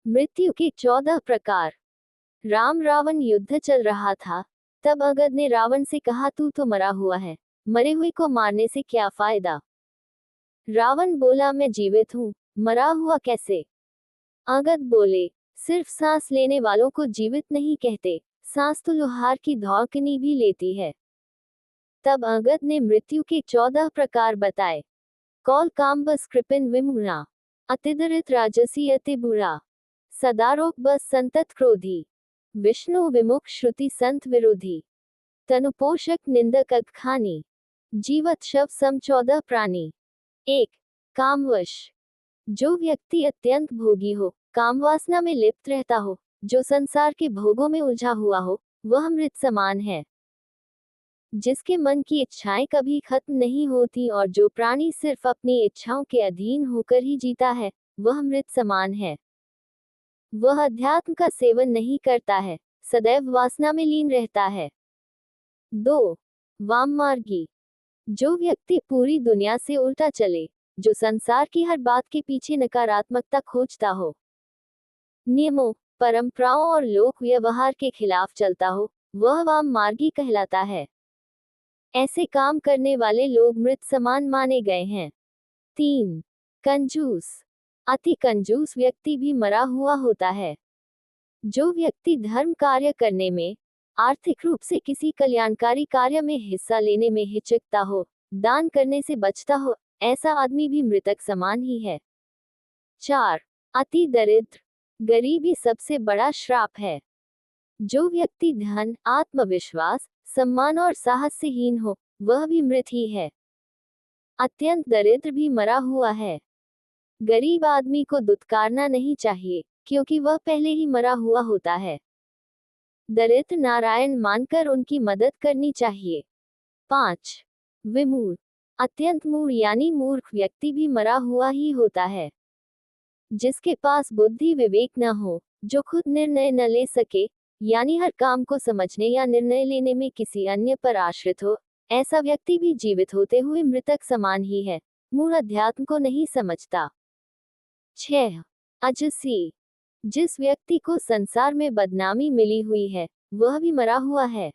मृत्यु के 14 प्रकार। राम रावण युद्ध चल रहा था। तब अगद ने रावण से कहा, तू तो मरा हुआ है, मरे हुए को मारने से क्या फायदा। रावण बोला, मैं जीवित हूँ, मरा हुआ कैसे। अगद बोले, सिर्फ सांस लेने वालों को जीवित नहीं कहते, सांस तो लोहार की धड़कनी भी लेती है। तब अगद ने मृत्यु के 14 प्रकार बताए। कौल काम्बस कृपिन विमुना, अतिदरित राजसी अति बुरा, सदारोग बस संतत क्रोधी, विष्णु विमुख श्रुति संत विरोधी, तनुपोषक निंदक अगखानी, जीवत शव सम 14 प्राणी। 1. कामवश। जो व्यक्ति अत्यंत भोगी हो, कामवासना में लिप्त रहता हो, जो संसार के भोगों में उलझा हुआ हो, वह मृत समान है। जिसके मन की इच्छाएं कभी खत्म नहीं होती और जो प्राणी सिर्फ अपनी इच्छाओं के अधीन होकर ही जीता है, वह मृत समान है। वह अध्यात्म का सेवन नहीं करता है, सदैव वासना में लीन रहता है। 2. वाममार्गी। जो व्यक्ति पूरी दुनिया से उल्टा चले, जो संसार की हर बात के पीछे नकारात्मकता खोजता हो, नियमों, परंपराओं और लोक व्यवहार के खिलाफ चलता हो, वह वाममार्गी कहलाता है। ऐसे काम करने वाले लोग मृत समान माने गए हैं। 3. कंजूस। अति कंजूस व्यक्ति भी मरा हुआ होता है। जो व्यक्ति धर्म कार्य करने में, आर्थिक रूप से किसी कल्याणकारी कार्य में हिस्सा लेने में हिचकता हो, दान करने से बचता हो, ऐसा आदमी भी मृतक समान ही है। 4. अति दरिद्र। गरीबी सबसे बड़ा श्राप है। जो व्यक्ति धन, आत्मविश्वास, सम्मान और साहस से हीन हो, वह भी मृत ही है। अत्यंत दरिद्र भी मरा हुआ है। गरीब आदमी को दुत्कारना नहीं चाहिए, क्योंकि वह पहले ही मरा हुआ होता है। दरिद्र नारायण मानकर उनकी मदद करनी चाहिए। 5. विमूढ़। अत्यंत मूढ़ यानी मूर्ख व्यक्ति भी मरा हुआ ही होता है। जिसके पास बुद्धि विवेक न हो, जो खुद निर्णय न ले सके, यानी हर काम को समझने या निर्णय लेने में किसी अन्य पर आश्रित हो, ऐसा व्यक्ति भी जीवित होते हुए मृतक समान ही है। मूढ़ अध्यात्म को नहीं समझता। 6. अजसी। जिस व्यक्ति को संसार में बदनामी मिली हुई है, वह भी मरा हुआ है।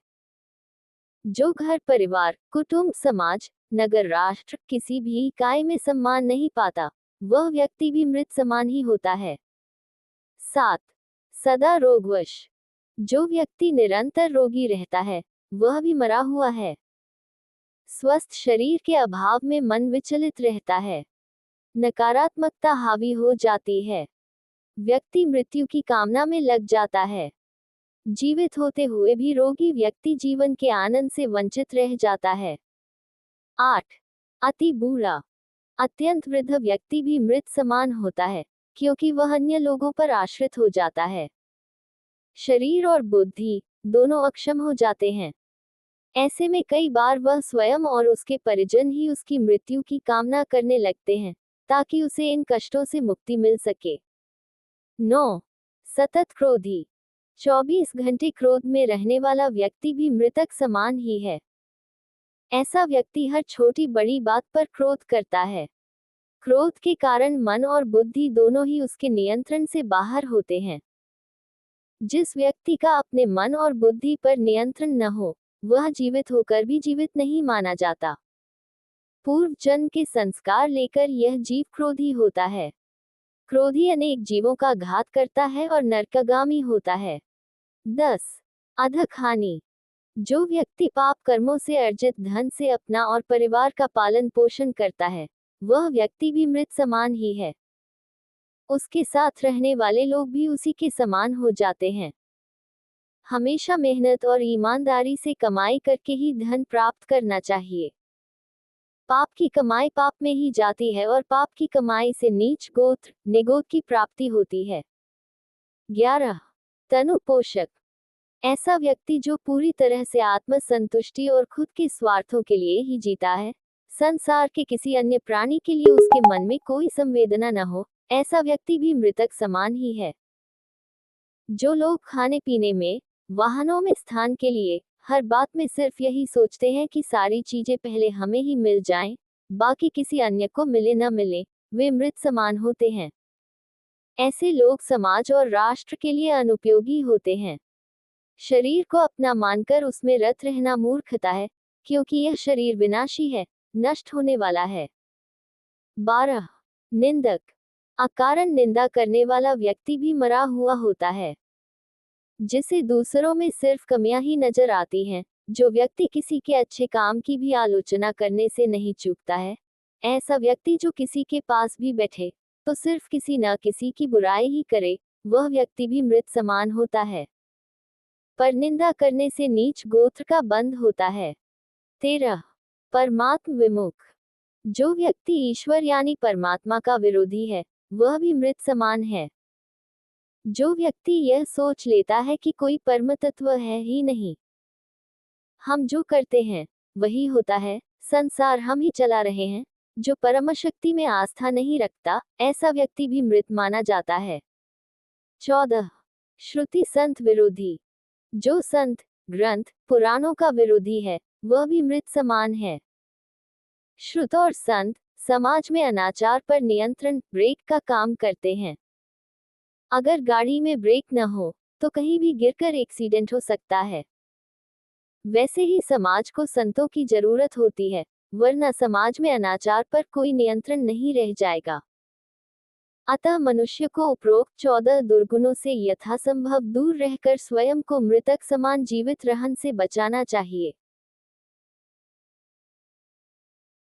जो घर परिवार, कुटुंब, समाज, नगर, राष्ट्र, किसी भी इकाई में सम्मान नहीं पाता, वह व्यक्ति भी मृत समान ही होता है। 7. सदा रोगवश। जो व्यक्ति निरंतर रोगी रहता है, वह भी मरा हुआ है। स्वस्थ शरीर के अभाव में मन विचलित रहता है, नकारात्मकता हावी हो जाती है, व्यक्ति मृत्यु की कामना में लग जाता है। जीवित होते हुए भी रोगी व्यक्ति जीवन के आनंद से वंचित रह जाता है। 8. अति बूढ़ा। अत्यंत वृद्ध व्यक्ति भी मृत समान होता है, क्योंकि वह अन्य लोगों पर आश्रित हो जाता है। शरीर और बुद्धि दोनों अक्षम हो जाते हैं। ऐसे में कई बार वह स्वयं और उसके परिजन ही उसकी मृत्यु की कामना करने लगते हैं, ताकि उसे इन कष्टों से मुक्ति मिल सके। 9. सतत क्रोधी। 24 घंटे क्रोध में रहने वाला व्यक्ति भी मृतक समान ही है। ऐसा व्यक्ति हर छोटी बड़ी बात पर क्रोध करता है। क्रोध के कारण मन और बुद्धि दोनों ही उसके नियंत्रण से बाहर होते हैं। जिस व्यक्ति का अपने मन और बुद्धि पर नियंत्रण न हो, वह जीवित होकर भी जीवित नहीं माना जाता। पूर्व जन्म के संस्कार लेकर यह जीव क्रोधी होता है। क्रोधी अनेक जीवों का घात करता है और नरकगामी होता है। 10. अधक हानि। जो व्यक्ति पाप कर्मों से अर्जित धन से अपना और परिवार का पालन पोषण करता है, वह व्यक्ति भी मृत समान ही है। उसके साथ रहने वाले लोग भी उसी के समान हो जाते हैं। हमेशा मेहनत और ईमानदारी से कमाई करके ही धन प्राप्त करना चाहिए। पाप की कमाई पाप में ही जाती है और पाप की कमाई से नीच गोत्र, निगोत्र की प्राप्ति होती है। 11. तनु पोषक। ऐसा व्यक्ति जो पूरी तरह से आत्म संतुष्टि और खुद के स्वार्थों के लिए ही जीता है, संसार के किसी अन्य प्राणी के लिए उसके मन में कोई संवेदना न हो, ऐसा व्यक्ति भी मृतक समान ही है। जो लोग खाने पीने में, वाहनों में स्थान के लिए, हर बात में सिर्फ यही सोचते हैं कि सारी चीजें पहले हमें ही मिल जाएं, बाकी किसी अन्य को मिले न मिले, वे मृत समान होते हैं। ऐसे लोग समाज और राष्ट्र के लिए अनुपयोगी होते हैं। शरीर को अपना मानकर उसमें रत रहना मूर्खता है, क्योंकि यह शरीर विनाशी है, नष्ट होने वाला है। 12. निंदक। अकारण निंदा करने वाला व्यक्ति भी मरा हुआ होता है, जिसे दूसरों में सिर्फ कमियां ही नजर आती हैं। जो व्यक्ति किसी के अच्छे काम की भी आलोचना करने से नहीं चूकता है, ऐसा व्यक्ति जो किसी के पास भी बैठे तो सिर्फ किसी न किसी की बुराई ही करे, वह व्यक्ति भी मृत समान होता है। पर निंदा करने से नीच गोत्र का बंध होता है। 13. परमात्म विमुख। जो व्यक्ति ईश्वर यानी परमात्मा का विरोधी है, वह भी मृत समान है। जो व्यक्ति यह सोच लेता है कि कोई परम तत्व है ही नहीं, हम जो करते हैं वही होता है, संसार हम ही चला रहे हैं, जो परम शक्ति में आस्था नहीं रखता, ऐसा व्यक्ति भी मृत माना जाता है। 14. श्रुति संत विरोधी। जो संत, ग्रंथ, पुराणों का विरोधी है, वह भी मृत समान है। श्रुत और संत समाज में अनाचार पर नियंत्रण, ब्रेक का काम करते हैं। अगर गाड़ी में ब्रेक न हो तो कहीं भी गिरकर एक्सीडेंट हो सकता है। वैसे ही समाज को संतों की जरूरत होती है, वरना समाज में अनाचार पर कोई नियंत्रण नहीं रह जाएगा। अतः मनुष्य को उपरोक्त 14 दुर्गुणों से यथासंभव दूर रहकर स्वयं को मृतक समान जीवित रहन से बचाना चाहिए।